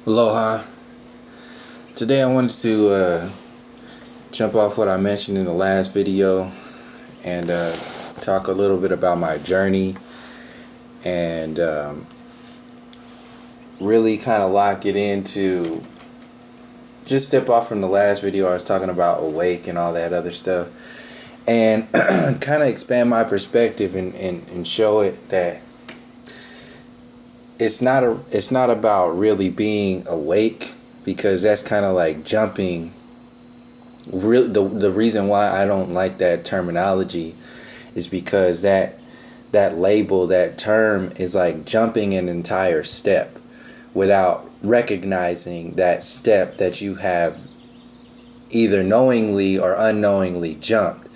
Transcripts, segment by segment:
Aloha. Today I wanted to jump off what I mentioned in the last video and talk a little bit about my journey and really kind of lock it into, just step off from the last video. I was talking about awake and all that other stuff, and kind of expand my perspective and show it that it's not about really being awake, because that's kind of like jumping. Really, the reason why I don't like that terminology is because that label, that term, is like jumping an entire step without recognizing that step that you have either knowingly or unknowingly jumped.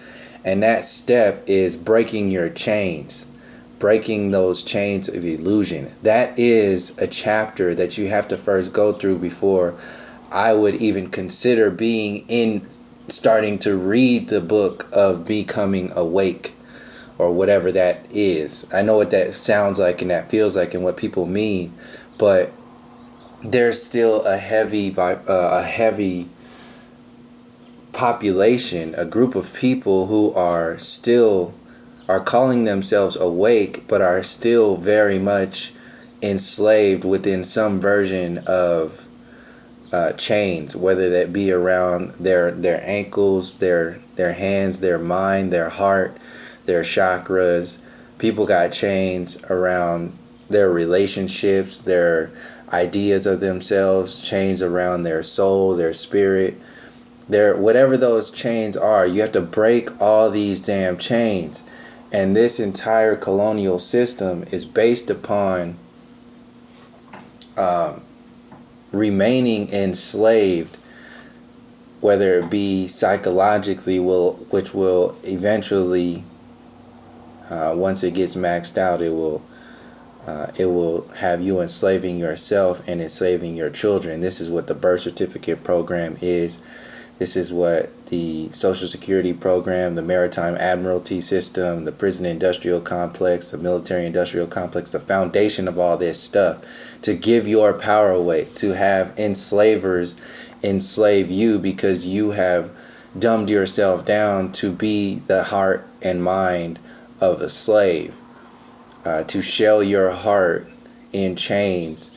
And that step is breaking your chains, breaking those chains of illusion. That is a chapter that you have to first go through before I would even consider starting to read the book of becoming awake, or whatever that is. I know what that sounds like and that feels like and what people mean, but there's still a heavy population, a group of people who are calling themselves awake, but are still very much enslaved within some version of chains, whether that be around their ankles, their hands, their mind, their heart, their chakras. People got chains around their relationships, their ideas of themselves, chains around their soul, their spirit. Whatever those chains are, you have to break all these damn chains. And this entire colonial system is based upon remaining enslaved, whether it be psychologically, which will eventually, once it gets maxed out, it will have you enslaving yourself and enslaving your children. This is what the birth certificate program is. This is what the Social Security program, the Maritime Admiralty system, the prison industrial complex, the military industrial complex, the foundation of all this stuff, to give your power away, to have enslavers enslave you because you have dumbed yourself down to be the heart and mind of a slave, to shell your heart in chains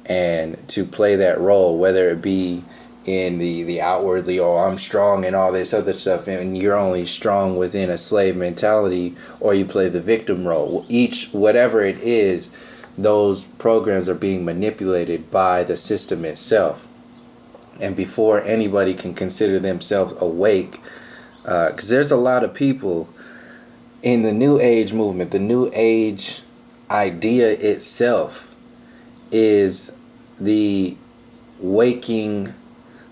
and to play that role, whether it be in the outwardly, oh, I'm strong and all this other stuff, and you're only strong within a slave mentality, or you play the victim role. Whatever it is, those programs are being manipulated by the system itself. And before anybody can consider themselves awake, because there's a lot of people in the New Age movement, the New Age idea itself is the waking,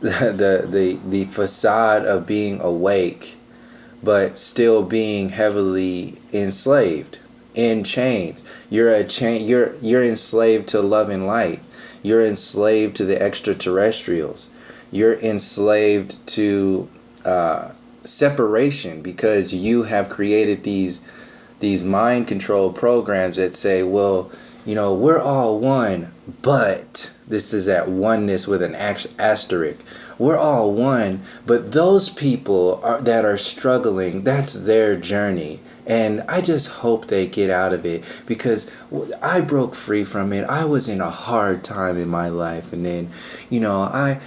the facade of being awake, but still being heavily enslaved, in chains. You're enslaved to love and light. You're enslaved to the extraterrestrials. You're enslaved to separation, because you have created these mind control programs that say, well, we're all one, but this is that oneness with an asterisk. We're all one, but those people that are struggling, that's their journey. And I just hope they get out of it, because I broke free from it. I was in a hard time in my life, and then, I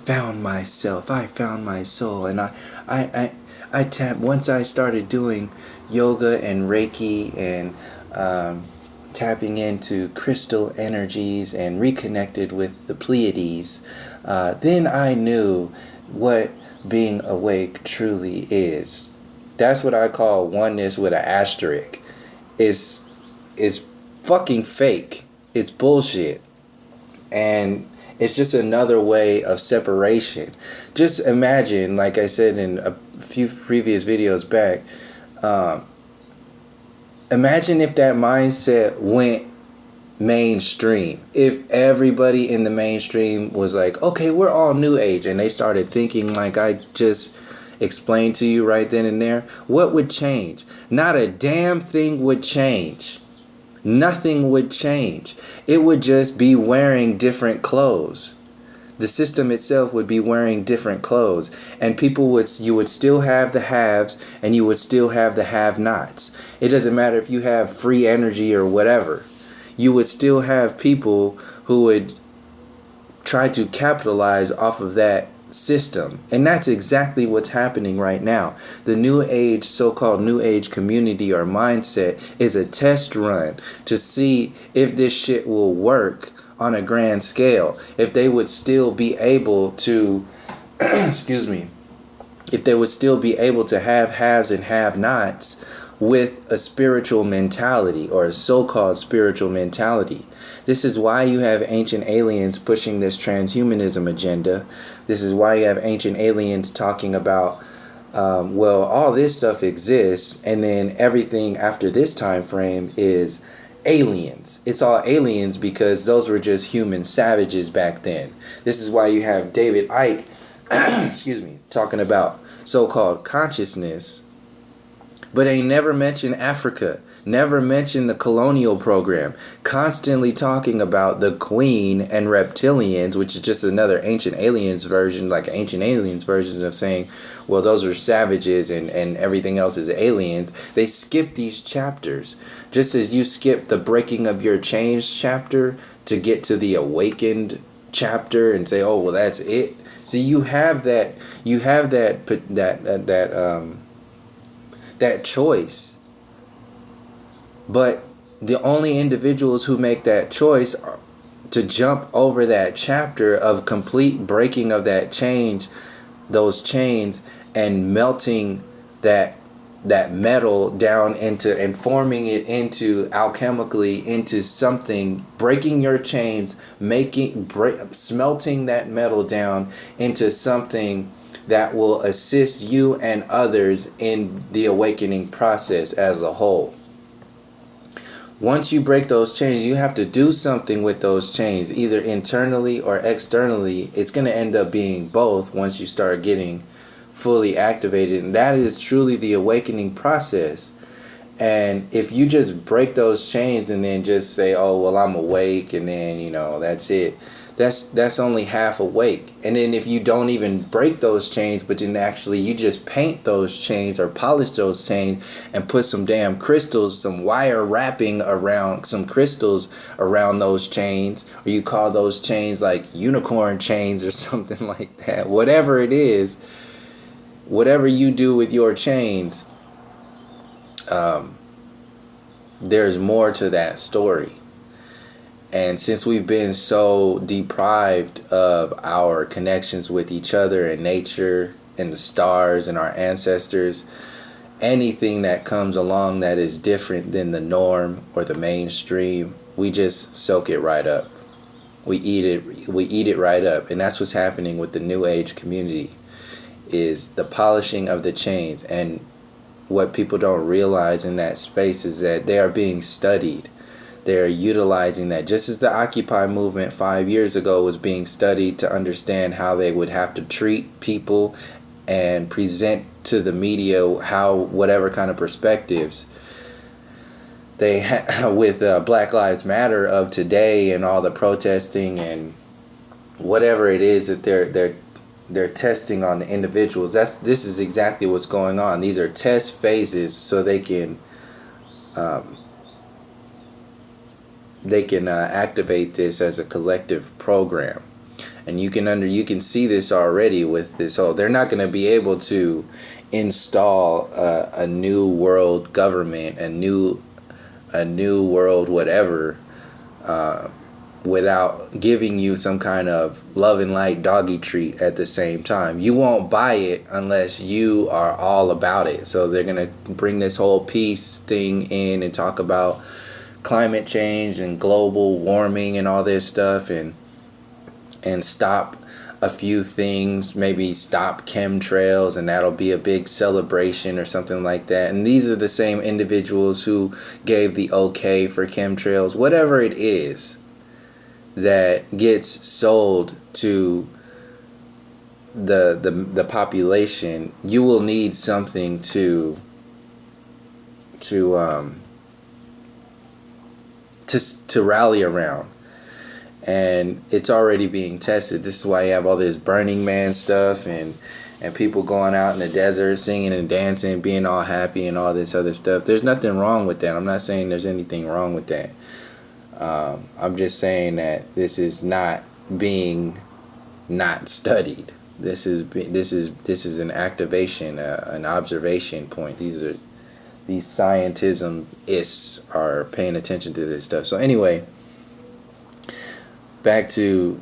found myself. I found my soul, and I tapped. Once I started doing yoga and Reiki and tapping into crystal energies and reconnected with the Pleiades, then I knew what being awake truly is. That's what I call oneness with an asterisk. Is fucking fake. It's bullshit. And it's just another way of separation. Just imagine, like I said in a few previous videos back, imagine if that mindset went mainstream. If everybody in the mainstream was like, okay, we're all New Age, and they started thinking like I just explained to you right then and there, what would change? Not a damn thing would change. Nothing would change. It would just be wearing different clothes. The system itself would be wearing different clothes, and you would still have the haves and you would still have the have-nots. It doesn't matter if you have free energy or whatever. You would still have people who would try to capitalize off of that system. And that's exactly what's happening right now. The new age, so-called new age community or mindset is a test run to see if this shit will work on a grand scale. If they would still be able to excuse me, if they would still be able to have haves and have-nots with a spiritual mentality or a so-called spiritual mentality. This is why you have ancient aliens pushing this transhumanism agenda. This is why you have ancient aliens talking about, well, all this stuff exists, and then everything after this time frame is aliens. It's all aliens because those were just human savages back then. This is why you have David Icke, excuse me, talking about so-called consciousness, but they never mention Africa, never mention the colonial program, constantly talking about the Queen and reptilians, which is just another ancient aliens version, like ancient aliens version of saying, well, those are savages and everything else is aliens. They skip these chapters, just as you skip the breaking of your chains chapter to get to the awakened chapter and say, oh, well, that's it. See, you have that choice. But the only individuals who make that choice are to jump over that chapter of complete breaking of those chains, and melting that metal down into and forming it into alchemically into something, breaking your chains, smelting that metal down into something that will assist you and others in the awakening process as a whole. Once you break those chains, you have to do something with those chains, either internally or externally. It's going to end up being both once you start getting fully activated. And that is truly the awakening process. And if you just break those chains and then just say, oh, well, I'm awake, and then, that's it. That's only half awake. And then if you don't even break those chains, but then actually you just paint those chains or polish those chains and put some damn crystals, some wire wrapping around, some crystals around those chains, or you call those chains like unicorn chains or something like that. Whatever it is, whatever you do with your chains, there's more to that story. And since we've been so deprived of our connections with each other and nature and the stars and our ancestors, anything that comes along that is different than the norm or the mainstream, we just soak it right up. We eat it right up. And that's what's happening with the New Age community, is the polishing of the chains. And what people don't realize in that space is that they are being studied. They're utilizing that, just as the Occupy movement 5 years ago was being studied to understand how they would have to treat people and present to the media whatever kind of perspectives they with Black Lives Matter of today and all the protesting and whatever it is that they're testing on the individuals. This is exactly what's going on. These are test phases so they can activate this as a collective program. And you can see this already with this whole, they're not going to be able to install a new world government, a new world whatever, without giving you some kind of love and light doggy treat at the same time. You won't buy it unless you are all about it. So they're going to bring this whole peace thing in and talk about climate change and global warming and all this stuff, and stop a few things, maybe stop chemtrails, and that'll be a big celebration or something like that. And these are the same individuals who gave the okay for chemtrails. Whatever it is that gets sold to the population, you will need something to to rally around. And it's already being tested. This is why you have all this Burning Man stuff and people going out in the desert singing and dancing, being all happy and all this other stuff. There's nothing wrong with that. I'm not saying there's anything wrong with that. I'm just saying that this is not being not studied. This is an activation, an observation point. These scientism-ists are paying attention to this stuff. So anyway, back to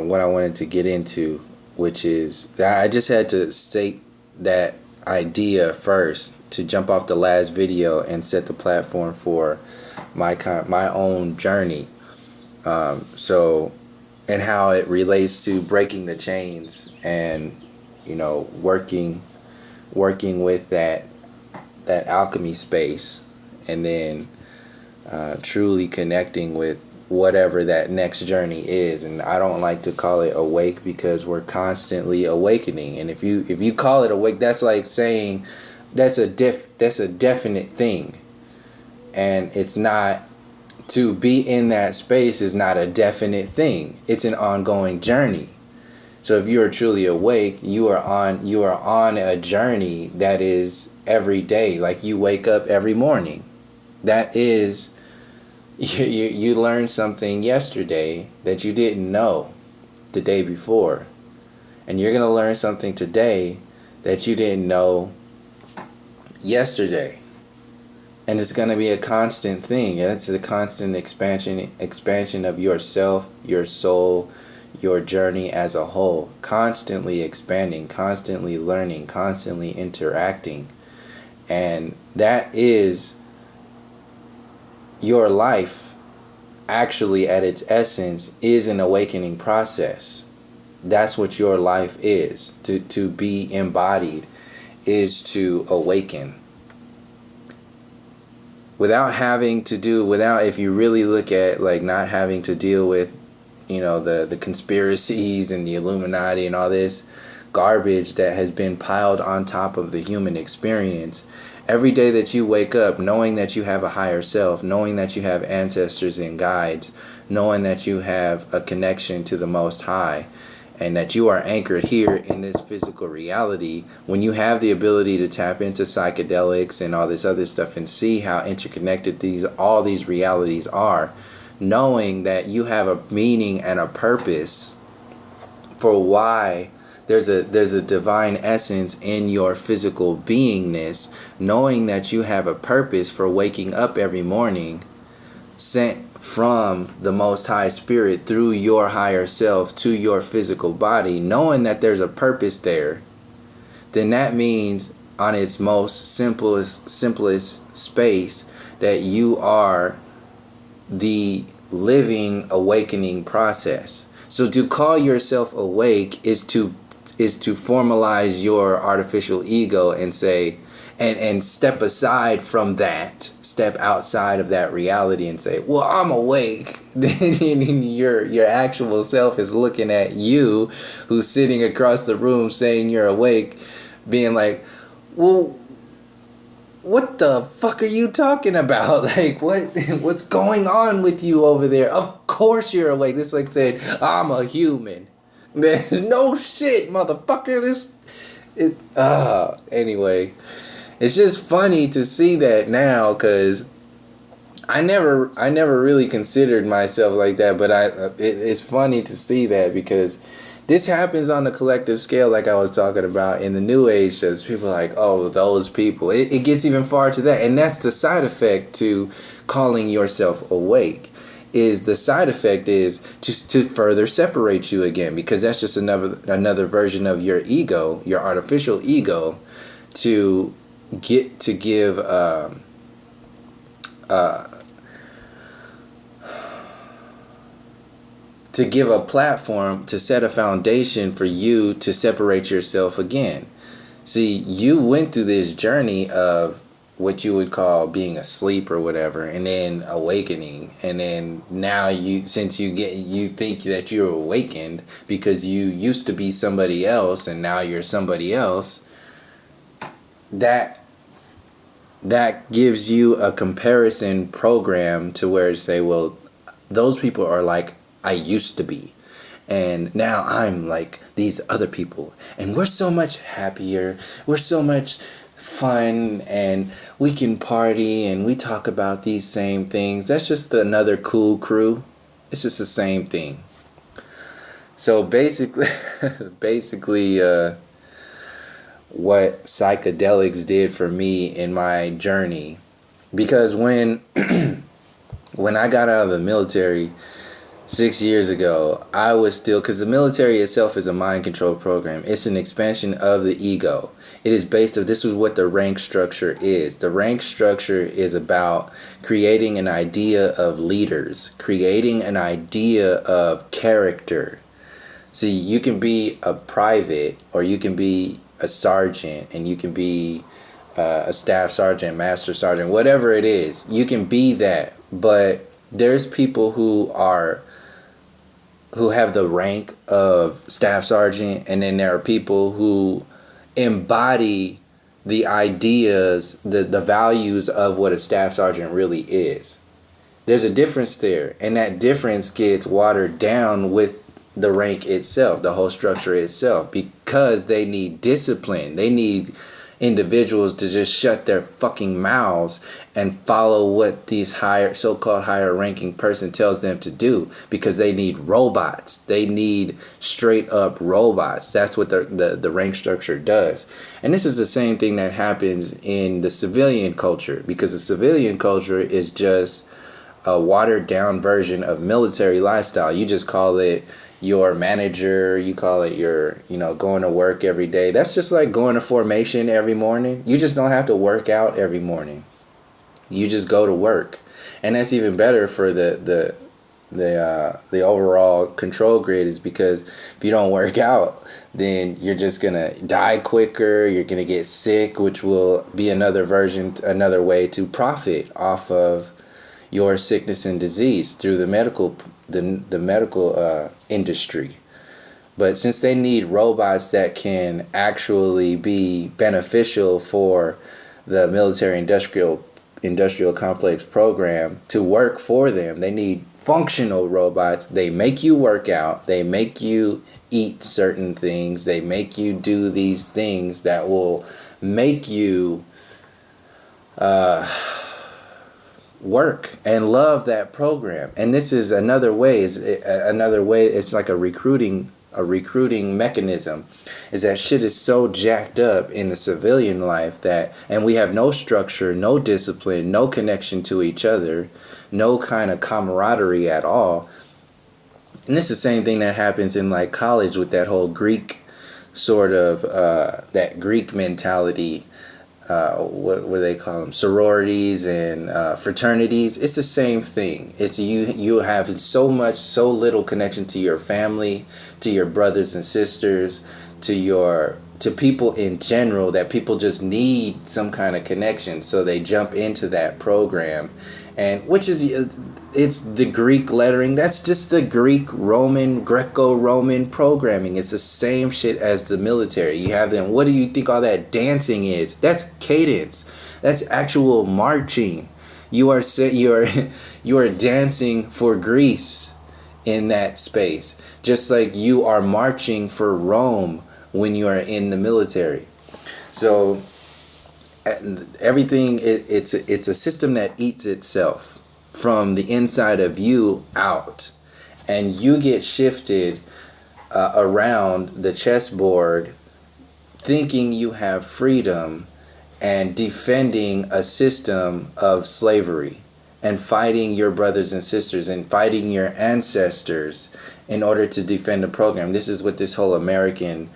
what I wanted to get into, which is I just had to state that idea first to jump off the last video and set the platform for my own journey. And how it relates to breaking the chains and working with that alchemy space, and then truly connecting with whatever that next journey is. And I don't like to call it awake, because we're constantly awakening. And if you call it awake, that's like saying that's a definite thing, and it's not. To be in that space is not a definite thing. It's an ongoing journey. So if you are truly awake, you are on a journey that is every day. Like you wake up every morning. That is, you learned something yesterday that you didn't know the day before. And you're going to learn something today that you didn't know yesterday. And it's going to be a constant thing. It's the constant expansion of yourself, your soul, your journey as a whole. Constantly expanding, constantly learning, constantly interacting. And that is your life. Actually, at its essence, is an awakening process. That's what your life is. To be embodied is to awaken. If you really look at like not having to deal with, the conspiracies and the Illuminati and all this garbage that has been piled on top of the human experience, every day that you wake up knowing that you have a higher self, knowing that you have ancestors and guides, knowing that you have a connection to the Most High, and that you are anchored here in this physical reality, when you have the ability to tap into psychedelics and all this other stuff and see how interconnected all these realities are, knowing that you have a meaning and a purpose for why there's a divine essence in your physical beingness, knowing that you have a purpose for waking up every morning, sent from the Most High Spirit through your higher self to your physical body, knowing that there's a purpose there, then that means on its most simplest space that you are the living awakening process. So to call yourself awake is to formalize your artificial ego and say, and step aside from that, step outside of that reality and say, well, I'm awake. Then your actual self is looking at you, who's sitting across the room saying you're awake, being like, well, what the fuck are you talking about? Like, what's going on with you over there? Of course you're awake. It's like saying, I'm a human. No shit, motherfucker. Anyway. It's just funny to see that now, because I never really considered myself like that, but it's funny to see that, because this happens on a collective scale, like I was talking about in the New Age. There's people like, oh, those people. It gets even far to that, and that's the side effect to calling yourself awake. The side effect is just to further separate you again, because that's just another version of your ego, your artificial ego, to give a platform, to set a foundation for you to separate yourself again. See, you went through this journey of what you would call being asleep or whatever, and then awakening, and then now you think that you're awakened because you used to be somebody else and now you're somebody else. That that gives you a comparison program to where say, well, those people are like I used to be, and now I'm like these other people, and we're so much happier, we're so much fun, and we can party and we talk about these same things. That's just another cool crew. It's just the same thing. So basically what psychedelics did for me in my journey, because when when I got out of the military 6 years ago, I was still, because the military itself is a mind control program. It's an expansion of the ego. It is based on, this is what the rank structure is. The rank structure is about creating an idea of leaders, creating an idea of character. See, you can be a private, or you can be a sergeant, and you can be a staff sergeant, master sergeant, whatever it is. You can be that, but there's people who have the rank of staff sergeant, and then there are people who embody the ideas, the values of what a staff sergeant really is. There's a difference there, and that difference gets watered down with the rank itself, the whole structure itself, because they need discipline. They need individuals to just shut their fucking mouths and follow what these so-called higher ranking person tells them to do, because they need robots. They need straight up robots. That's what the rank structure does. And this is the same thing that happens in the civilian culture, because the civilian culture is just a watered down version of military lifestyle. You just call it your manager, you call it your, going to work every day. That's just like going to formation every morning. You just don't have to work out every morning. You just go to work. And that's even better for the overall control grid, is because if you don't work out, then you're just gonna die quicker, you're gonna get sick, which will be another way to profit off of your sickness and disease through the medical industry. But since they need robots that can actually be beneficial for the military industrial complex program to work for them, they need functional robots. They make you work out, they make you eat certain things, they make you do these things that will make you work and love that program. And this is another way. It's like a recruiting mechanism, is that shit is so jacked up in the civilian life and we have no structure, no discipline, no connection to each other, no kind of camaraderie at all. And this is the same thing that happens in like college with that whole Greek sort of that Greek mentality. What do they call them? Sororities and fraternities. It's the same thing. It's you have so little connection to your family, to your brothers and sisters, to people in general, that people just need some kind of connection, so they jump into that program, and which is it's the Greek lettering. That's just the Greco-Roman programming. It's the same shit as the military. You have them. What do you think all that dancing is? That's cadence. That's actual marching. You are dancing for Greece in that space, just like you are marching for Rome when you are in the military. So everything, it's a system that eats itself from the inside of you out, and you get shifted around the chessboard thinking you have freedom and defending a system of slavery and fighting your brothers and sisters and fighting your ancestors in order to defend the program. This is what this whole American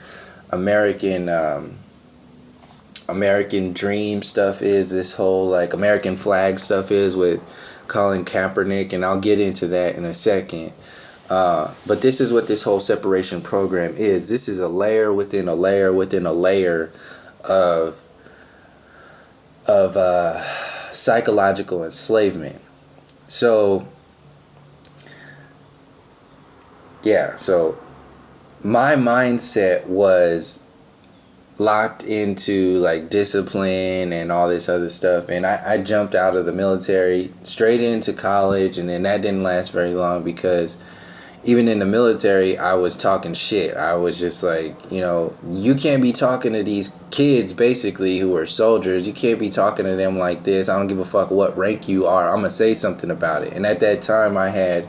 dream stuff is. This whole like American flag stuff is with Colin Kaepernick, and I'll get into that in a second. But this is what this whole separation program is. This is a layer within a layer within a layer of psychological enslavement. So yeah, so my mindset was locked into like discipline and all this other stuff, and I jumped out of the military straight into college, and then that didn't last very long because even in the military I was talking shit. I was just like, you can't be talking to these kids basically who are soldiers. You can't be talking to them like this. I don't give a fuck what rank you are. I'm gonna say something about it. And at that time I had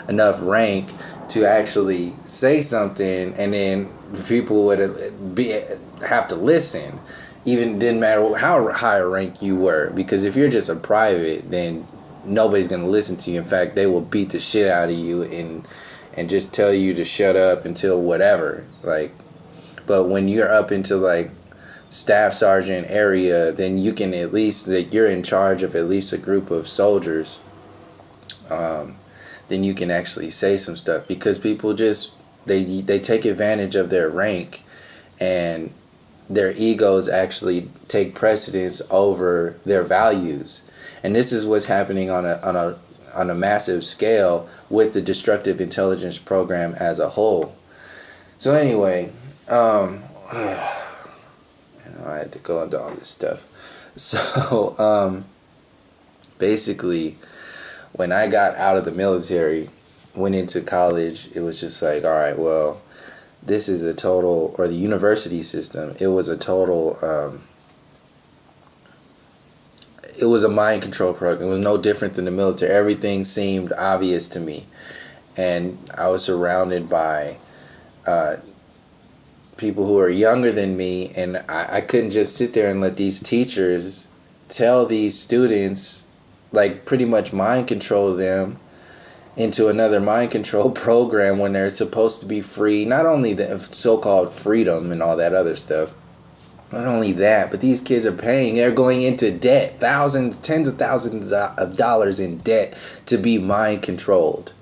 enough rank to actually say something, and then people would have to listen. Even didn't matter how high a rank you were, because if you're just a private, then nobody's gonna listen to you. In fact, they will beat the shit out of you and just tell you to shut up until whatever. But when you're up into like staff sergeant area, then you can at least, like, you're in charge of at least a group of soldiers. Then you can actually say some stuff, because people just they take advantage of their rank, and their egos actually take precedence over their values. And this is what's happening on a massive scale with the destructive intelligence program as a whole. So anyway, I had to go into all this stuff. So basically, when I got out of the military, went into college, it was just like, all right, well, this is a total, or the university system, it was a total, it was a mind control program. It was no different than the military. Everything seemed obvious to me. And I was surrounded by people who are younger than me, and I couldn't just sit there and let these teachers tell these students, like, pretty much mind control them into another mind control program when they're supposed to be free. Not only the so-called freedom and all that other stuff, not only that, but these kids are paying, they're going into debt, thousands, tens of thousands of dollars in debt to be mind controlled.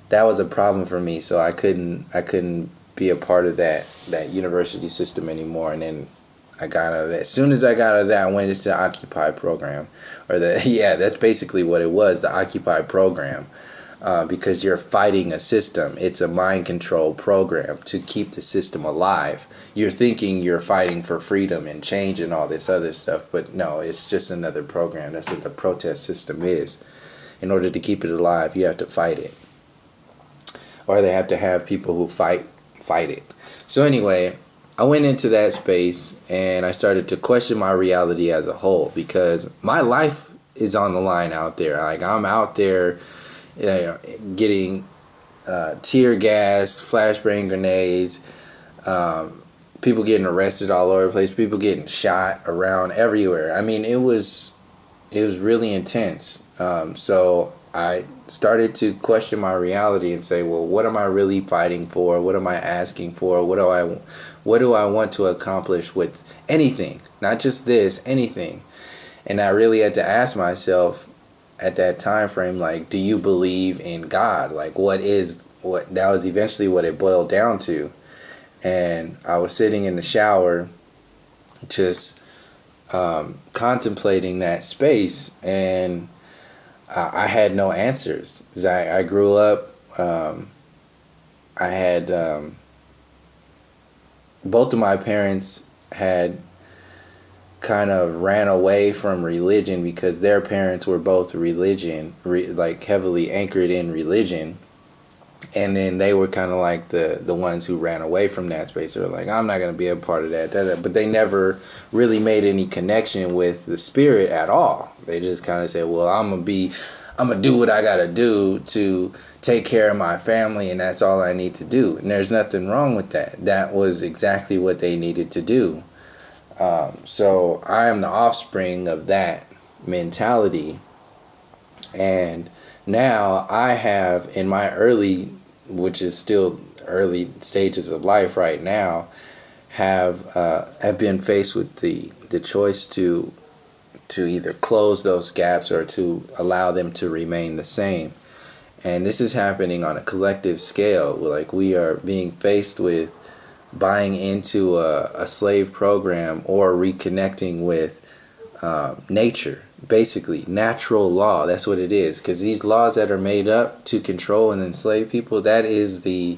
That was a problem for me, so I couldn't be a part of that university system anymore. And then I got out of that. As soon as I got out of that, I went into the Occupy program, that's basically what it was, the Occupy program, because you're fighting a system. It's a mind control program to keep the system alive. You're thinking you're fighting for freedom and change and all this other stuff, but no, it's just another program. That's what the protest system is. In order to keep it alive, you have to fight it, or they have to have people who fight it. So anyway, I went into that space and I started to question my reality as a whole, because my life is on the line out there. Like, I'm out there, getting tear gassed, flashbang grenades, people getting arrested all over the place, people getting shot around everywhere. I mean, it was really intense. So I started to question my reality and say, well, what am I really fighting for? What am I asking for? What do I want to accomplish with anything? Not just this, anything. And I really had to ask myself at that time frame, like, do you believe in God? Like, what that was eventually what it boiled down to. And I was sitting in the shower just contemplating that space, and I had no answers. 'Cause I grew up, I had both of my parents had kind of ran away from religion because their parents were both like heavily anchored in religion. And then they were kind of like the ones who ran away from that space. They were like, I'm not going to be a part of that. But they never really made any connection with the spirit at all. They just kind of said, well, I'm going to do what I got to do to take care of my family, and that's all I need to do. And there's nothing wrong with that. That was exactly what they needed to do. So I am the offspring of that mentality. And now I have, in my which is still early stages of life right now, have been faced with the choice to either close those gaps or to allow them to remain the same. And this is happening on a collective scale. Like, we are being faced with buying into a slave program or reconnecting with nature. Basically, natural law. That's what it is. Because these laws that are made up to control and enslave people, that is the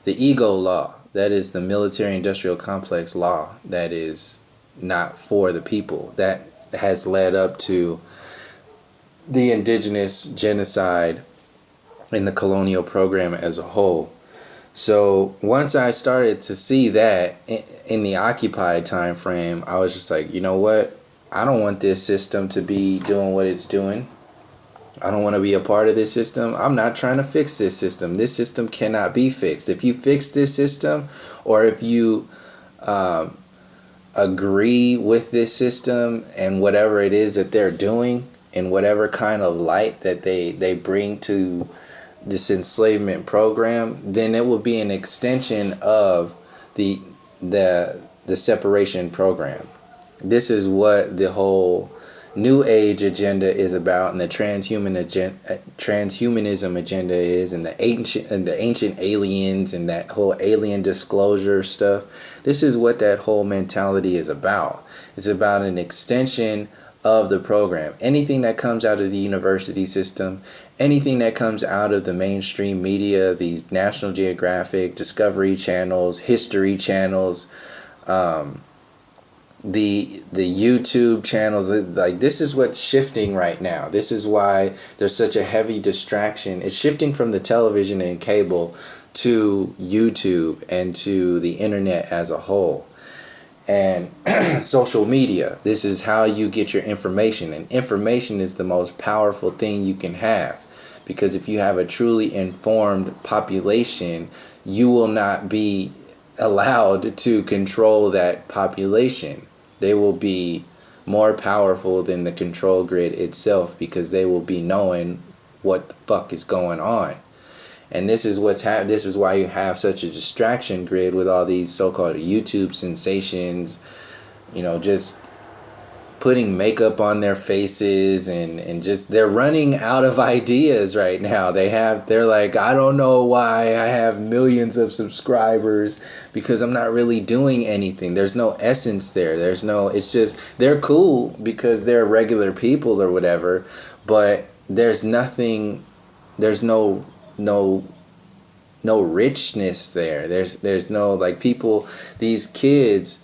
ego law. That is the military industrial complex law that is not for the people. That has led up to the indigenous genocide in the colonial program as a whole. So once I started to see that in the occupied time frame, I was just like, you know what? I don't want this system to be doing what it's doing. I don't want to be a part of this system. I'm not trying to fix this system. This system cannot be fixed. If you fix this system, or if you agree with this system and whatever it is that they're doing, and whatever kind of light that they bring to this enslavement program, then it will be an extension of the separation program. This is what the whole New Age agenda is about, and the transhumanism agenda is, and the ancient aliens and that whole alien disclosure stuff. This is what that whole mentality is about. It's about an extension of the program. Anything that comes out of the university system, anything that comes out of the mainstream media, these National Geographic, Discovery channels, History channels, the YouTube channels, like, this is what's shifting right now. This is why there's such a heavy distraction. It's shifting from the television and cable to YouTube and to the internet as a whole. And social media, this is how you get your information, and information is the most powerful thing you can have, because if you have a truly informed population, you will not be allowed to control that population. They will be more powerful than the control grid itself, because they will be knowing what the fuck is going on. And this is this is why you have such a distraction grid with all these so-called YouTube sensations, just putting makeup on their faces, and just, they're running out of ideas right now. They're like, I don't know why I have millions of subscribers, because I'm not really doing anything. There's no essence there. It's just, they're cool because they're regular people or whatever, but there's nothing, there's no richness there. There's no, like, people, these kids,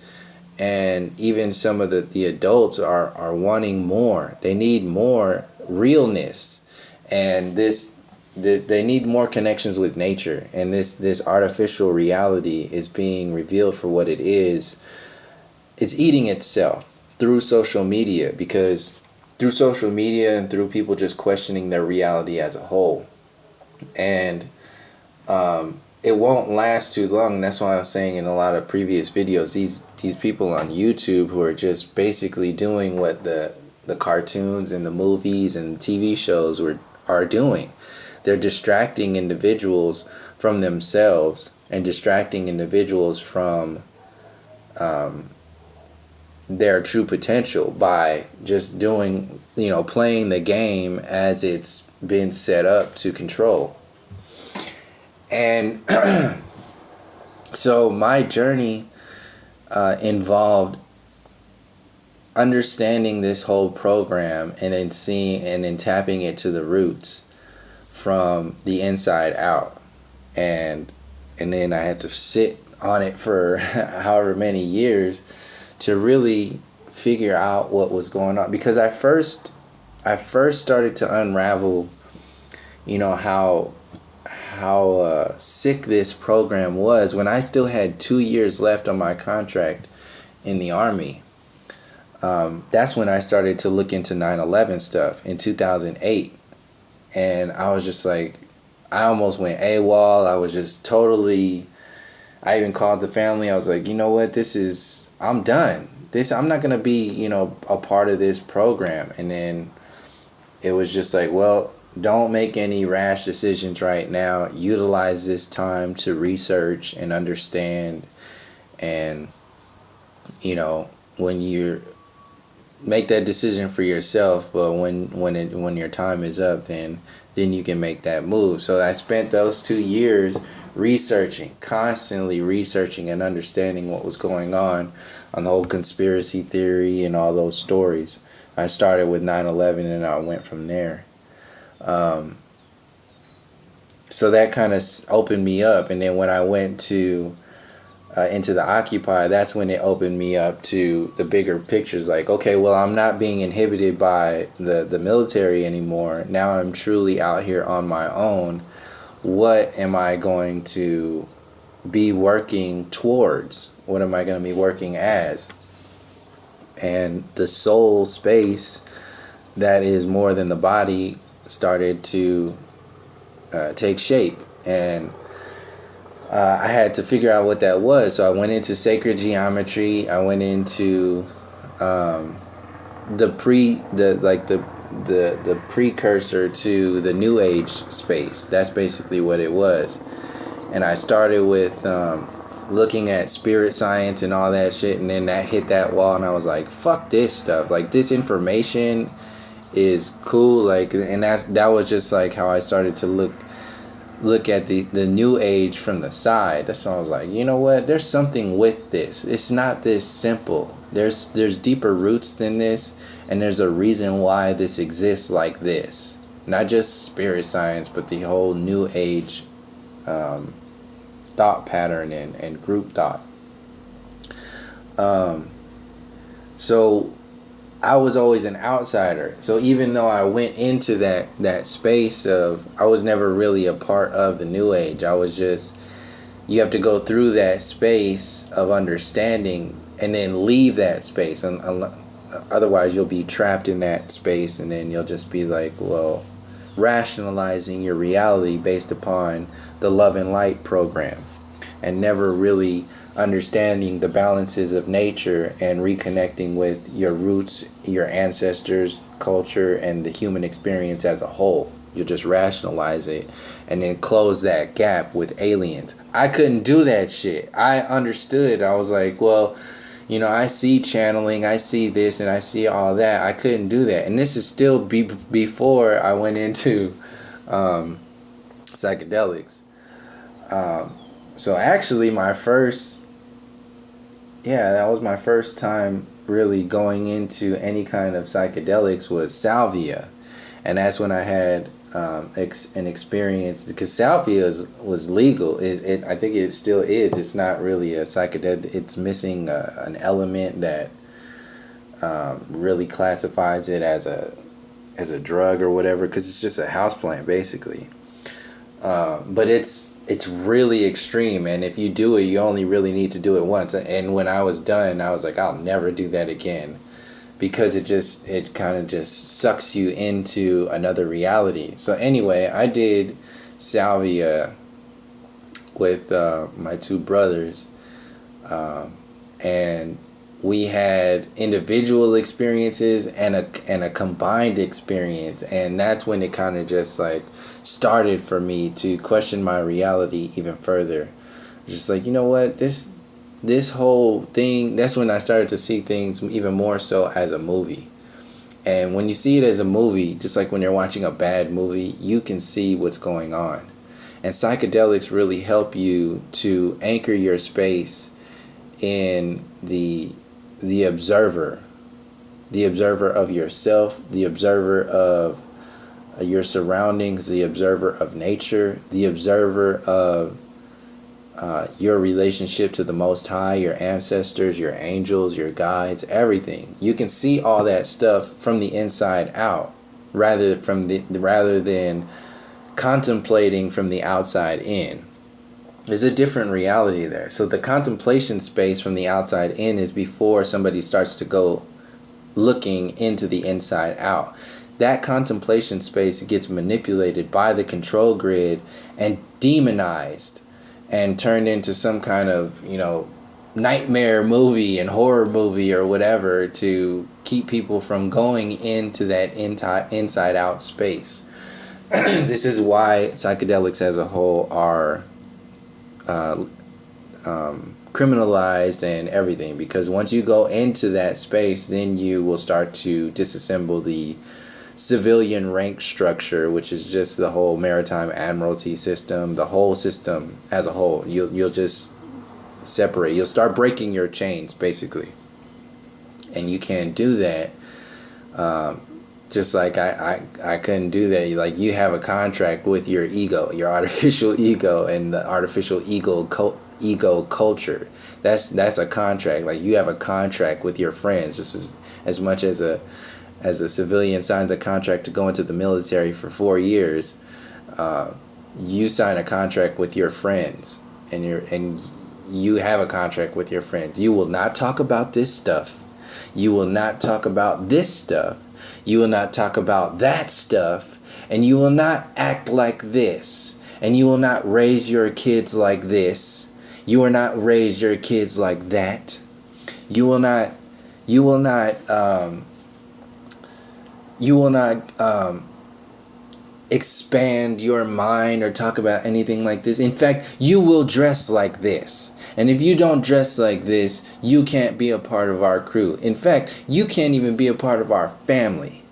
and even some of the adults are wanting more. They need more realness, and they need more connections with nature. And this artificial reality is being revealed for what it is. It's eating itself through social media, because through social media and through people just questioning their reality as a whole. And it won't last too long. That's why I was saying in a lot of previous videos, these people on YouTube who are just basically doing what the cartoons and the movies and TV shows are doing. They're distracting individuals from themselves, and distracting individuals from their true potential by just doing, playing the game as it's been set up to control. And so my journey involved understanding this whole program, and then seeing and then tapping it to the roots from the inside out. And then I had to sit on it for however many years to really figure out what was going on, because I first started to unravel, how sick this program was when I still had 2 years left on my contract in the Army. That's when I started to look into 9/11 stuff in 2008. And I was just like, I almost went AWOL. I was just totally, I even called the family. I was like, you know what, I'm done. I'm not going to be, a part of this program. And then it was just like, well, don't make any rash decisions right now. Utilize this time to research and understand. And, when you make that decision for yourself, but when your time is up, then you can make that move. So I spent those 2 years constantly researching and understanding what was going on the whole conspiracy theory and all those stories. I started with 9/11 and I went from there. So that kind of opened me up. And then when I went to into the Occupy, that's when it opened me up to the bigger pictures. Like, okay, well, I'm not being inhibited by the military anymore. Now I'm truly out here on my own. What am I going to be working towards? What am I going to be working as? And the soul space that is more than the body started to take shape. And I had to figure out what that was. So I went into sacred geometry. I went into the precursor to the New Age space. That's basically what it was. And I started with looking at spirit science and all that shit, and then that hit that wall, and I was like, fuck this stuff. Like, this information is cool. Like, and that was just like how I started to look at the New Age from the side. That's when I was like, you know what? There's something with this. It's not this simple. There's deeper roots than this, and there's a reason why this exists like this. Not just spirit science, but the whole New Age thought pattern and group thought. So I was always an outsider. So even though I went into that space of, I was never really a part of the New Age. I was just, you have to go through that space of understanding and then leave that space. And otherwise you'll be trapped in that space, and then you'll just be like, well, rationalizing your reality based upon the Love and Light program, and never really understanding the balances of nature and reconnecting with your roots, your ancestors, culture, and the human experience as a whole. You'll just rationalize it and then close that gap with aliens. I couldn't do that shit. I understood. I was like, well, you know, I see channeling, I see this, and I see all that. I couldn't do that. And this is still before I went into psychedelics. So actually that was my first time really going into any kind of psychedelics was salvia. And that's when I had an experience, because salvia was legal. I think it still is. It's not really a psychedelic. It's missing an element that really classifies it as a drug or whatever, because it's just a houseplant basically. But it's really extreme, and if you do it, you only really need to do it once. And when I was done, I was like, I'll never do that again, because it kind of just sucks you into another reality. So anyway, I did salvia with my two brothers, and we had individual experiences and a combined experience, and that's when it kind of just like started for me to question my reality even further. Just like, you know what, this whole thing, that's when I started to see things even more so as a movie. And when you see it as a movie, just like when you're watching a bad movie, you can see what's going on. And psychedelics really help you to anchor your space in the observer of yourself, the observer of your surroundings, the observer of nature, the observer of your relationship to the Most High, your ancestors, your angels, your guides, everything. You can see all that stuff from the inside out, rather than contemplating from the outside in. There's a different reality there. So the contemplation space from the outside in is before somebody starts to go looking into the inside out. That contemplation space gets manipulated by the control grid and demonized and turned into some kind of, nightmare movie and horror movie or whatever to keep people from going into that inside out space. This is why psychedelics as a whole are criminalized and everything, because once you go into that space, then you will start to disassemble the civilian rank structure, which is just the whole maritime admiralty system, the whole system as a whole. You'll just separate. You'll start breaking your chains basically, and you can't do that. Just like I couldn't do that. Like, you have a contract with your ego, your artificial ego, and the artificial ego ego culture. That's a contract. Like, you have a contract with your friends, just as much as a civilian signs a contract to go into the military for 4 years. You sign a contract with your friends, and you have a contract with your friends. You will not talk about this stuff. You will not talk about this stuff. You will not talk about that stuff. And you will not act like this. And you will not raise your kids like this. You will not raise your kids like that. You will not expand your mind or talk about anything like this. In fact, you will dress like this. And if you don't dress like this, you can't be a part of our crew. In fact, you can't even be a part of our family.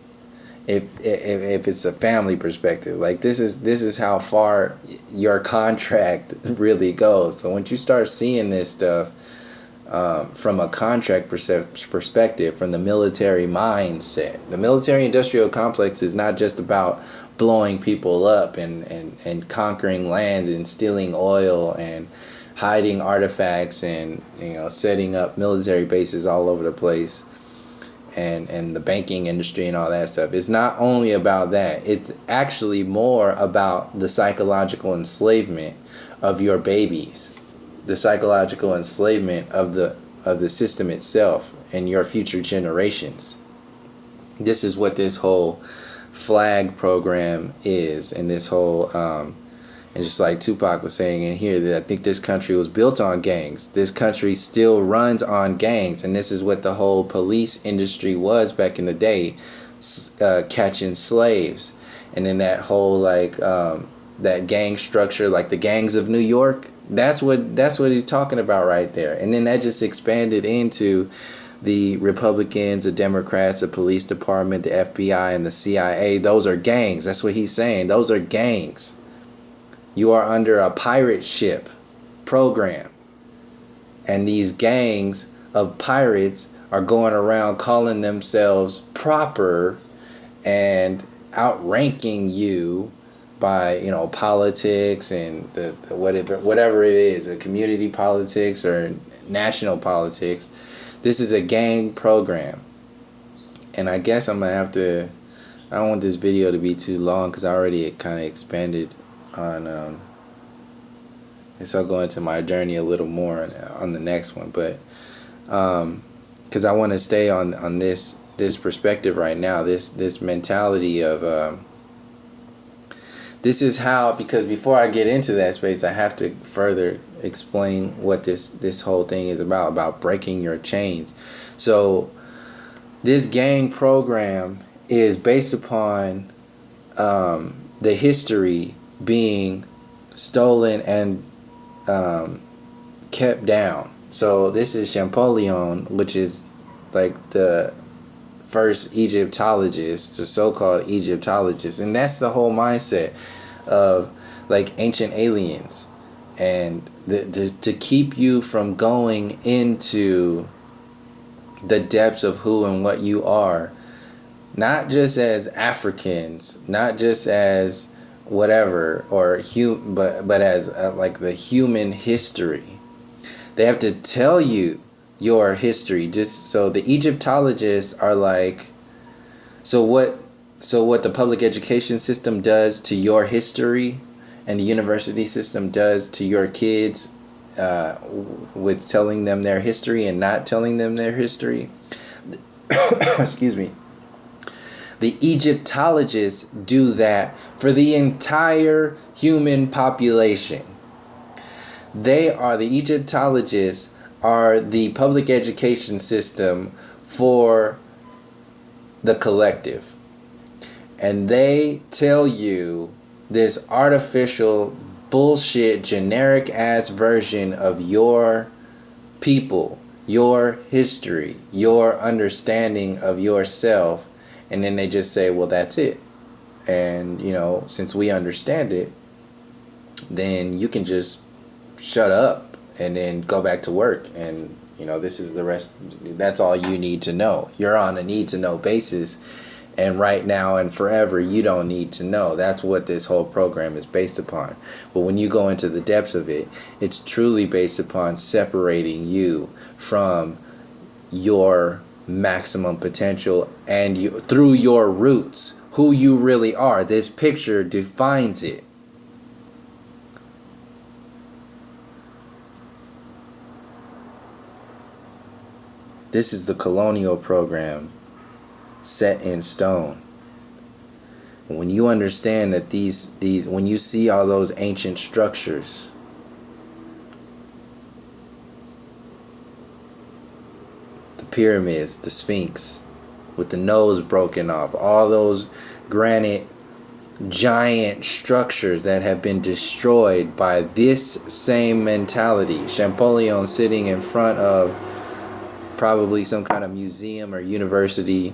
If it's a family perspective, like, this is how far your contract really goes. So once you start seeing this stuff from a contract perspective, from the military mindset, the military industrial complex is not just about blowing people up and conquering lands and stealing oil and hiding artifacts and, setting up military bases all over the place, and the banking industry and all that stuff. It's not only about that. It's actually more about the psychological enslavement of your babies, the psychological enslavement of the system itself and your future generations. This is what this whole flag program is, and this whole and just like Tupac was saying in here, that I think this country was built on gangs. This country still runs on gangs, and this is what the whole police industry was back in the day, catching slaves. And then that whole that gang structure, like the gangs of New York, that's what he's talking about right there. And then that just expanded into the Republicans, the Democrats, the police department, the FBI, and the CIA. Those are gangs. That's what he's saying. Those are gangs. You are under a pirate ship program. And these gangs of pirates are going around calling themselves proper and outranking you by, politics and the whatever it is, a community politics or national politics. This is a gang program. And I guess I'm going to have to, I don't want this video to be too long because I already kind of expanded on, and so I'll go into my journey a little more on the next one. But because I want to stay on this perspective right now, this mentality of this is how, because before I get into that space, I have to further explain what this whole thing is about breaking your chains. So this gang program is based upon the history being stolen and kept down. So this is Champollion, which is like the first Egyptologist, the so-called Egyptologist, and that's the whole mindset of like ancient aliens, and to keep you from going into the depths of who and what you are, not just as Africans, not just as whatever, or but as like the human history. They have to tell you your history. Just so the Egyptologists are like, so what the public education system does to your history and the university system does to your kids with telling them their history and not telling them their history. Excuse me. The Egyptologists do that for the entire human population. The Egyptologists are the public education system for the collective. And they tell you this artificial bullshit generic ass version of your people, your history, your understanding of yourself. And then they just say, well, that's it. And, since we understand it, then you can just shut up and then go back to work. And, this is the rest. That's all you need to know. You're on a need to know basis. and right now and forever, you don't need to know. That's what this whole program is based upon. But when you go into the depths of it, it's truly based upon separating you from your maximum potential and you through your roots, who you really are. This picture defines it. This is the colonial program set in stone. When you understand that these when you see all those ancient structures, the pyramids, the Sphinx with the nose broken off, all those granite giant structures that have been destroyed by this same mentality. Champollion sitting in front of probably some kind of museum or university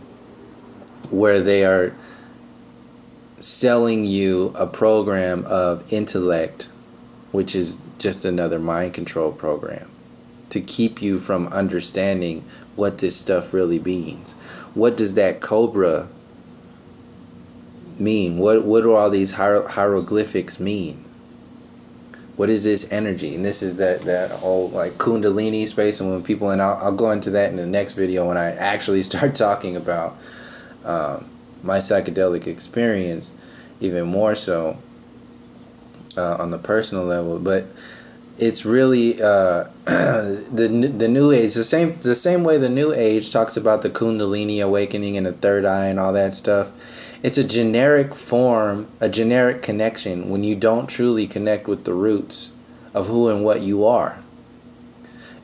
where they are selling you a program of intellect, which is just another mind control program to keep you from understanding what this stuff really means. What does that cobra mean? What do all these hieroglyphics mean? What is this energy? And this is that whole like Kundalini space. And when people, and I'll go into that in the next video when I actually start talking about my psychedelic experience, even more so on the personal level. But it's really the New Age, the same way the New Age talks about the Kundalini awakening and the third eye and all that stuff. It's a generic form, a generic connection when you don't truly connect with the roots of who and what you are.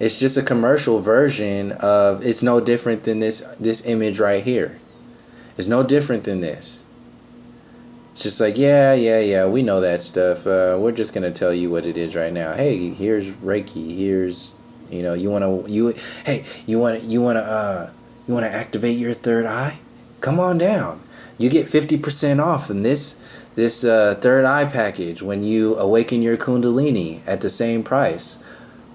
It's just a commercial version of, it's no different than this image right here. It's no different than this. It's just like, yeah, we know that stuff. We're just gonna tell you what it is right now. Hey, here's Reiki. Here's, you wanna activate your third eye? Come on down. You get 50% off in this third eye package when you awaken your Kundalini at the same price.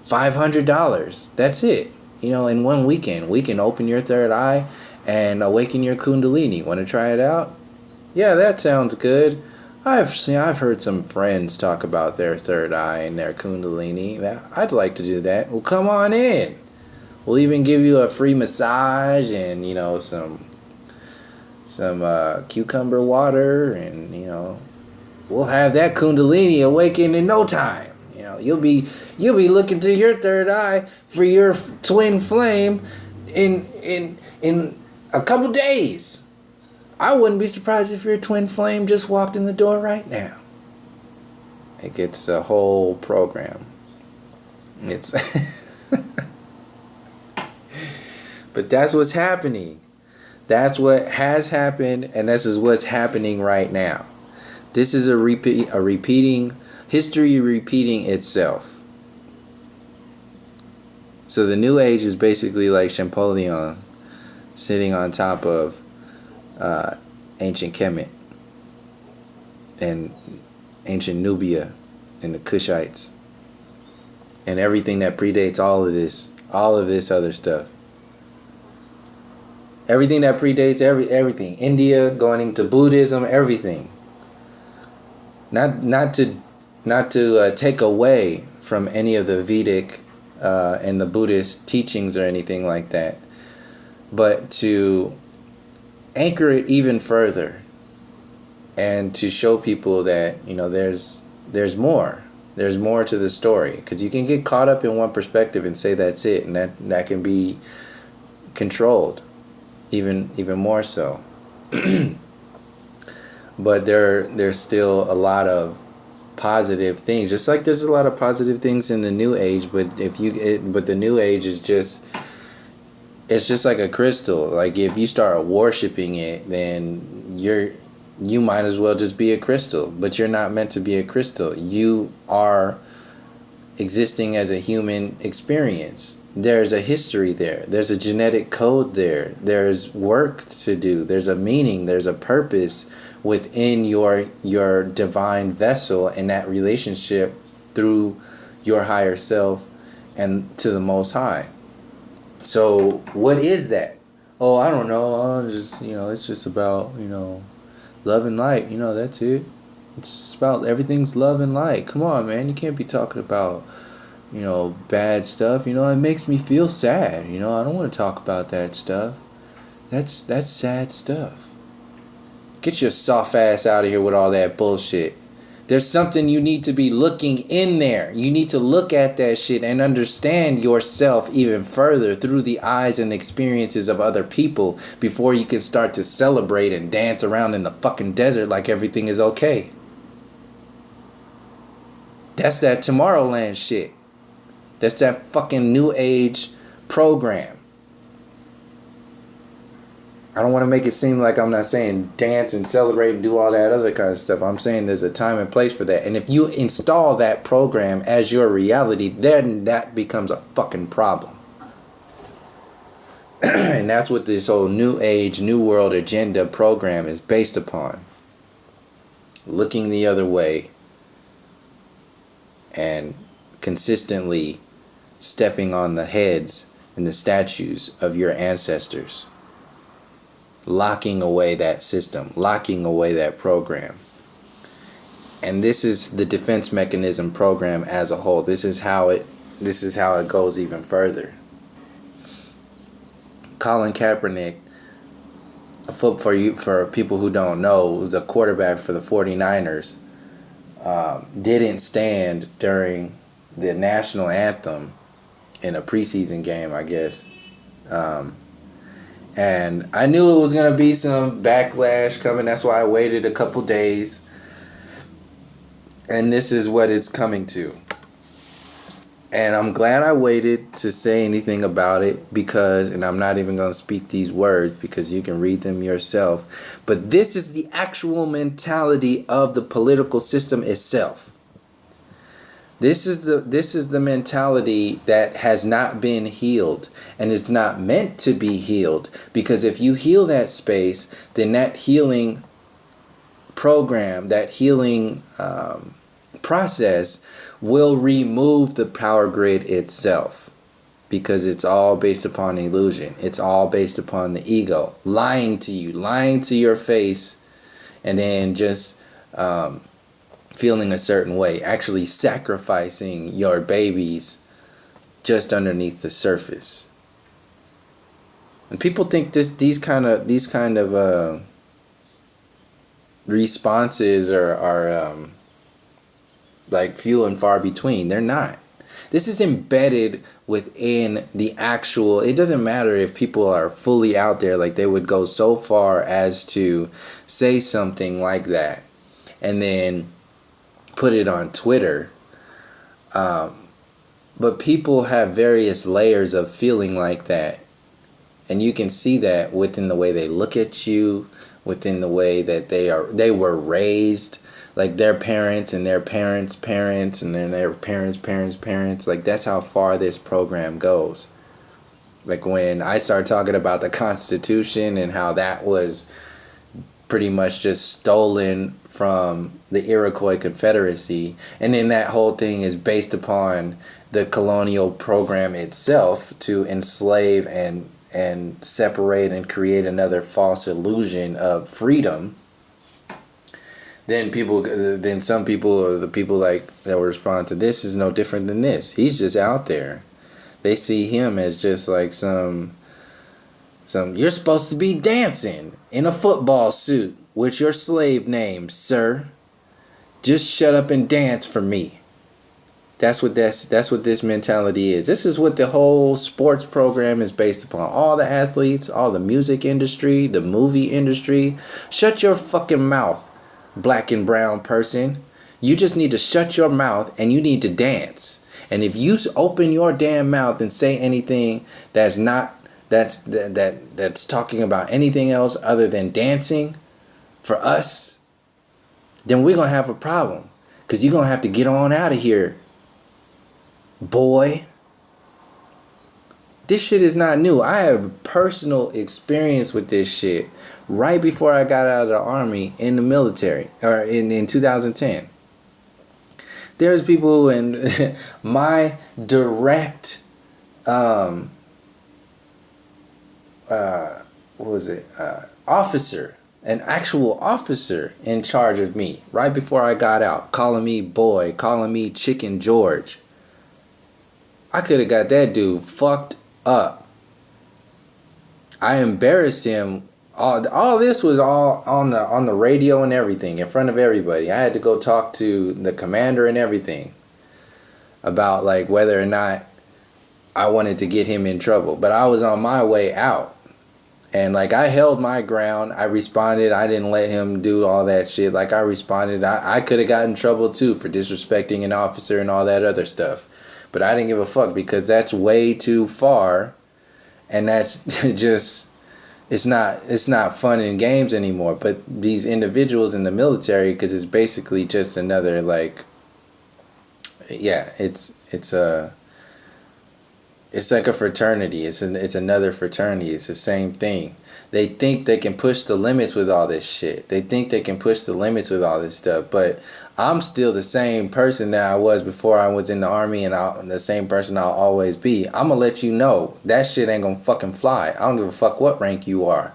$500. That's it. In one weekend, we can open your third eye and awaken your Kundalini. Want to try it out? Yeah, that sounds good. I've heard some friends talk about their third eye and their Kundalini. I'd like to do that. Well, come on in. We'll even give you a free massage and some cucumber water, and we'll have that Kundalini awakened in no time. You'll be looking to your third eye for your twin flame in a couple days. I wouldn't be surprised if your twin flame just walked in the door right now. It gets a whole program. It's but that's what's happening. That's what has happened, and this is what's happening right now. This is a repeating history repeating itself. So the New Age is basically like Champollion sitting on top of ancient Kemet and ancient Nubia and the Kushites and everything that predates all of this other stuff. Everything that predates everything. India going into Buddhism, everything. Not to take away from any of the Vedic and the Buddhist teachings or anything like that, but to anchor it even further and to show people that there's more. There's more to the story, because you can get caught up in one perspective and say that's it, and that can be controlled. Even more so. But there's still a lot of positive things, just like there's a lot of positive things in the New Age. But but the New Age is it's just like a crystal. Like if you start worshiping it, then you might as well just be a crystal. But you're not meant to be a crystal. You are existing as a human experience. There's a history there. There's a genetic code there. There's work to do. There's a meaning. There's a purpose within your divine vessel in that relationship through your higher self and to the Most High. So what is that? oh, I don't know, just, it's just about, love and light, that's it. It's just about everything's love and light. Come on, man, you can't be talking about, bad stuff. It makes me feel sad. I don't want to talk about that stuff. That's sad stuff. Get your soft ass out of here with all that bullshit. There's something you need to be looking in there. You need to look at that shit and understand yourself even further through the eyes and experiences of other people before you can start to celebrate and dance around in the fucking desert like everything is okay. That's that Tomorrowland shit. That's that fucking new age program. I don't want to make it seem like I'm not saying dance and celebrate and do all that other kind of stuff. I'm saying there's a time and place for that. And if you install that program as your reality, then that becomes a fucking problem. And that's what this whole new age, new world agenda program is based upon. Looking the other way and consistently stepping on the heads and the statues of your ancestors. Locking away that system, locking away that program. And this is the defense mechanism program as a whole. This is how it goes even further. Colin Kaepernick, for people who don't know, was a quarterback for the 49ers. Didn't stand during the national anthem in a preseason game, I guess. And I knew it was going to be some backlash coming. That's why I waited a couple days. And this is what it's coming to. And I'm glad I waited to say anything about it because, and I'm not even going to speak these words because you can read them yourself. But this is the actual mentality of the political system itself. This is the mentality that has not been healed and is not meant to be healed, because if you heal that space, then that healing program, that healing process will remove the power grid itself, because it's all based upon illusion. It's all based upon the ego lying to you, lying to your face, and then just feeling a certain way, actually sacrificing your babies just underneath the surface. And people think these kind of responses are like few and far between. They're not. This is embedded within the actual. It doesn't matter if people are fully out there, like they would go so far as to say something like that and then put it on Twitter. But people have various layers of feeling like that. And you can see that within the way they look at you, within the way that they were raised, like their parents and their parents' parents and then their parents' parents. Like that's how far this program goes. Like when I started talking about the Constitution and how that was pretty much just stolen from the Iroquois Confederacy, and then that whole thing is based upon the colonial program itself to enslave and separate and create another false illusion of freedom. Then some people, or the people like that will respond to this, is no different than this. He's just out there. They see him as just like some you're supposed to be dancing in a football suit with your slave name, sir. Just shut up and dance for me. That's what this mentality is. This is what the whole sports program is based upon. All the athletes, all the music industry, the movie industry. Shut your fucking mouth, black and brown person. You just need to shut your mouth and you need to dance. And if you open your damn mouth and say anything that's talking about anything else other than dancing for us, then we're going to have a problem. Because you're going to have to get on out of here, boy. This shit is not new. I have personal experience with this shit right before I got out of the army in the military, or in 2010. There's people in my direct what was it? Officer, an actual officer in charge of me right before I got out, calling me boy, calling me Chicken George. I could have got that dude fucked up. I embarrassed him. All this was all on the radio and everything in front of everybody. I had to go talk to the commander and everything about like whether or not I wanted to get him in trouble. But I was on my way out. And like I held my ground. I responded. I didn't let him do all that shit. Like I responded. I could have gotten in trouble too for disrespecting an officer and all that other stuff. But I didn't give a fuck because that's way too far. And that's just, it's not fun in games anymore. But these individuals in the military, because it's basically just another like, yeah, it's like a fraternity. It's another fraternity. It's the same thing. They think they can push the limits with all this shit. They think they can push the limits with all this stuff. But I'm still the same person that I was before I was in the army, and I'm the same person I'll always be. I'm gonna let you know that shit ain't gonna fucking fly. I don't give a fuck what rank you are.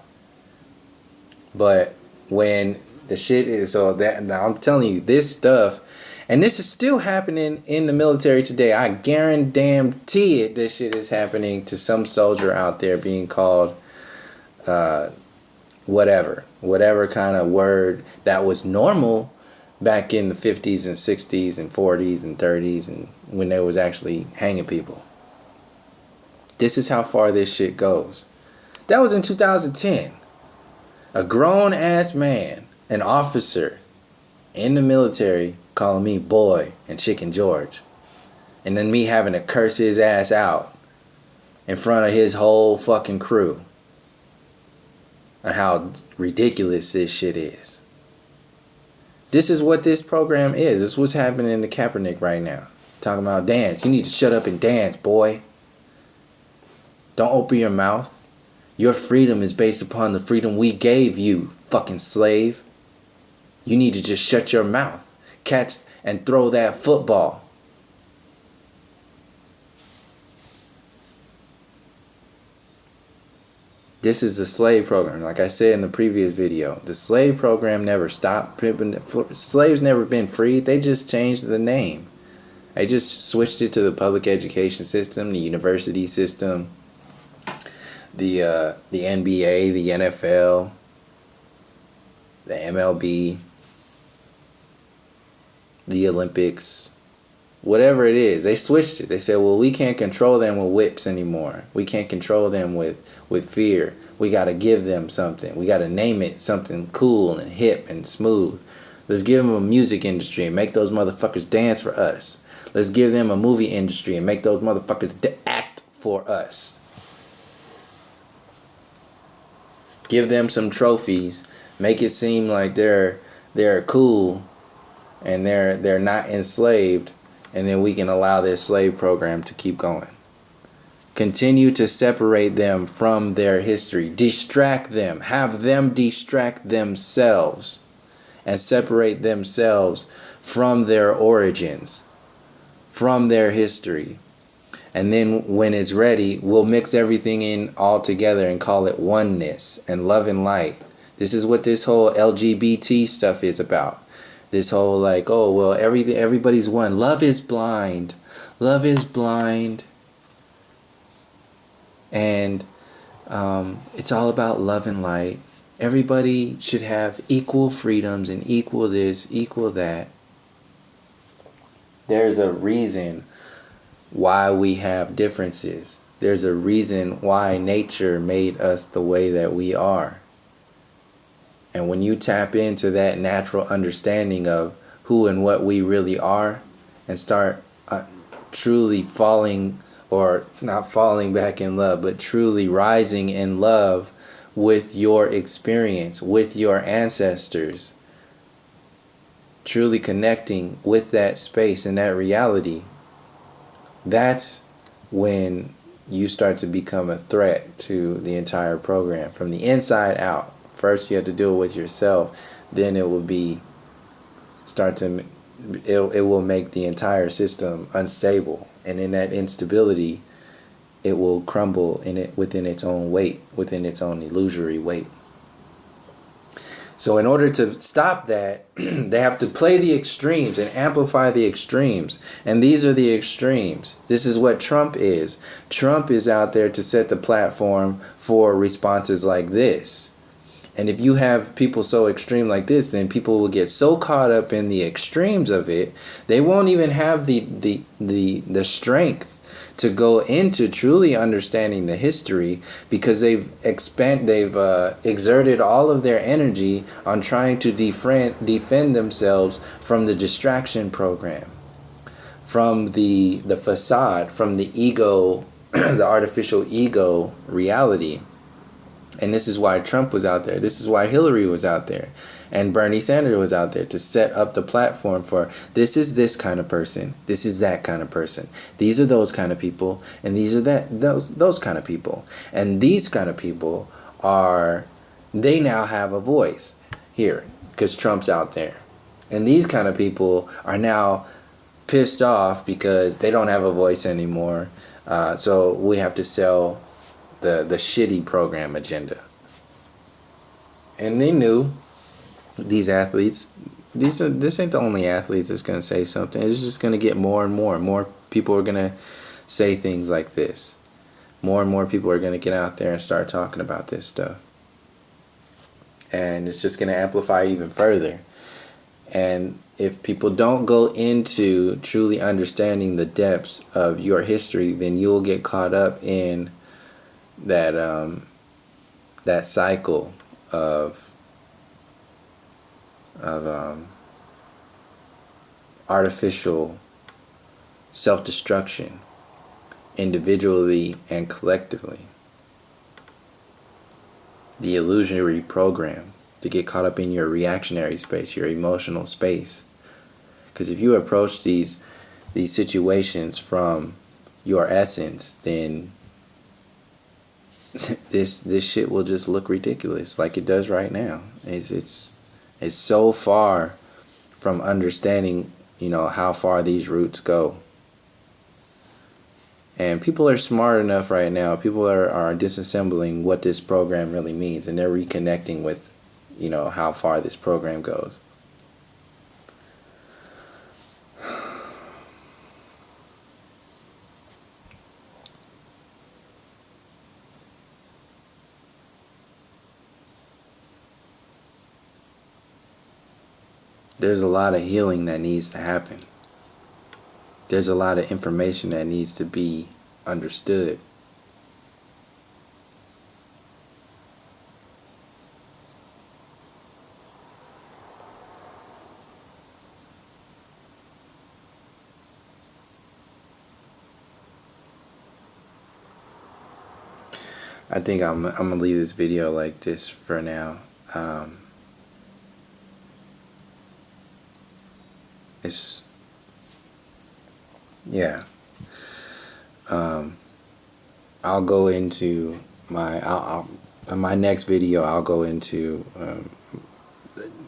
But when the shit is so that, now I'm telling you, this stuff. And this is still happening in the military today. I guarantee it. This shit is happening to some soldier out there being called whatever kind of word that was normal back in the 50s and 60s and 40s and 30s and when they was actually hanging people. This is how far this shit goes. That was in 2010. A grown ass man, an officer in the military, calling me boy and Chicken George. And then me having to curse his ass out in front of his whole fucking crew. And how ridiculous this shit is. This is what this program is. This is what's happening in the Kaepernick right now. Talking about dance. You need to shut up and dance, boy. Don't open your mouth. Your freedom is based upon the freedom we gave you, fucking slave. You need to just shut your mouth. Catch and throw that football. This is the slave program. Like I said in the previous video, the slave program never stopped. Slaves never been freed. They just changed the name. They just switched it to the public education system, the university system, the NBA, the NFL, the MLB, the Olympics, whatever it is. They switched it. They said, well, we can't control them with whips anymore. We can't control them with fear. We got to give them something. We got to name it something cool and hip and smooth. Let's give them a music industry and make those motherfuckers dance for us. Let's give them a movie industry and make those motherfuckers act for us. Give them some trophies. Make it seem like they're cool and they're not enslaved. And then we can allow this slave program to keep going. Continue to separate them from their history. Distract them. Have them distract themselves. And separate themselves from their origins. From their history. And then when it's ready, we'll mix everything in all together and call it oneness and love and light. This is what this whole LGBT stuff is about. This whole like, oh, well, everybody's one. Love is blind. Love is blind. And it's all about love and light. Everybody should have equal freedoms and equal this, equal that. There's a reason why we have differences. There's a reason why nature made us the way that we are. And when you tap into that natural understanding of who and what we really are and start truly falling, or not falling back in love, but truly rising in love with your experience, with your ancestors, truly connecting with that space and that reality, that's when you start to become a threat to the entire program from the inside out. First, you have to deal with yourself. Then it will it will make the entire system unstable. And in that instability, it will crumble within its own weight, within its own illusory weight. So in order to stop that, they have to play the extremes and amplify the extremes. And these are the extremes. This is what Trump is. Trump is out there to set the platform for responses like this. And if you have people so extreme like this, then people will get so caught up in the extremes of it, they won't even have the strength to go into truly understanding the history, because they've exerted all of their energy on trying to defend themselves from the distraction program, from the facade, from the ego, the artificial ego reality. And this is why Trump was out there. This is why Hillary was out there. And Bernie Sanders was out there to set up the platform for this is this kind of person. This is that kind of person. These are those kind of people. And these are those kind of people. And these kind of people they now have a voice here because Trump's out there. And these kind of people are now pissed off because they don't have a voice anymore. So we have to sell the shitty program agenda. And they knew these athletes, this ain't the only athletes that's going to say something. It's just going to get more and more. More people are going to say things like this. More and more people are going to get out there and start talking about this stuff. And it's just going to amplify even further. And if people don't go into truly understanding the depths of your history, then you'll get caught up in that cycle of artificial self-destruction, individually and collectively. The illusionary program to get caught up in your reactionary space, your emotional space. Because if you approach these situations from your essence, then this shit will just look ridiculous like it does right now. It's so far from understanding, how far these roots go. And people are smart enough right now. People are disassembling what this program really means, and they're reconnecting with, how far this program goes. There's a lot of healing that needs to happen. There's a lot of information that needs to be understood. I think I'm gonna leave this video like this for now. I'll go into in my next video. I'll go into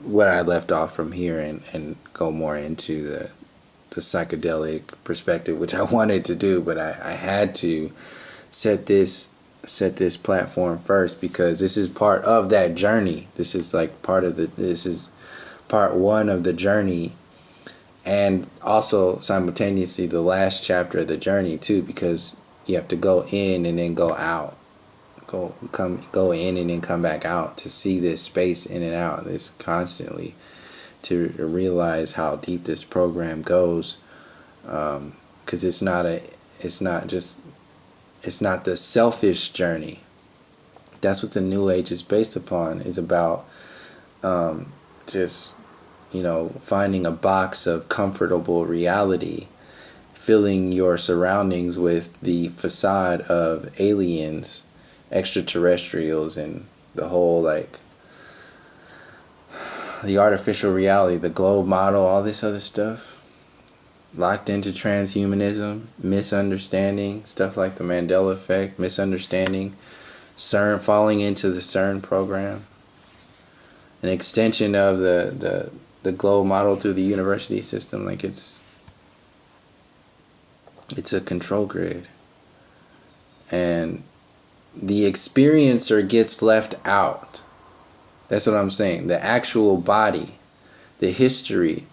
what I left off from here and go more into the psychedelic perspective, which I wanted to do, but I had to set this platform first, because this is part of that journey. This is like this is part one of the journey, and also simultaneously the last chapter of the journey too, because you have to go in and then go out, go in and then come back out to see this space in and out, this constantly, to realize how deep this program goes, because it's not the selfish journey. That's what the New Age is based upon. Is about just finding a box of comfortable reality, filling your surroundings with the facade of aliens, extraterrestrials, and the whole the artificial reality, the globe model, all this other stuff. Locked into transhumanism, misunderstanding, stuff like the Mandela effect, misunderstanding, CERN, falling into the CERN program, an extension of the globe model through the university system. Like it's a control grid. and the experiencer gets left out. That's what I'm saying. The actual body, the history,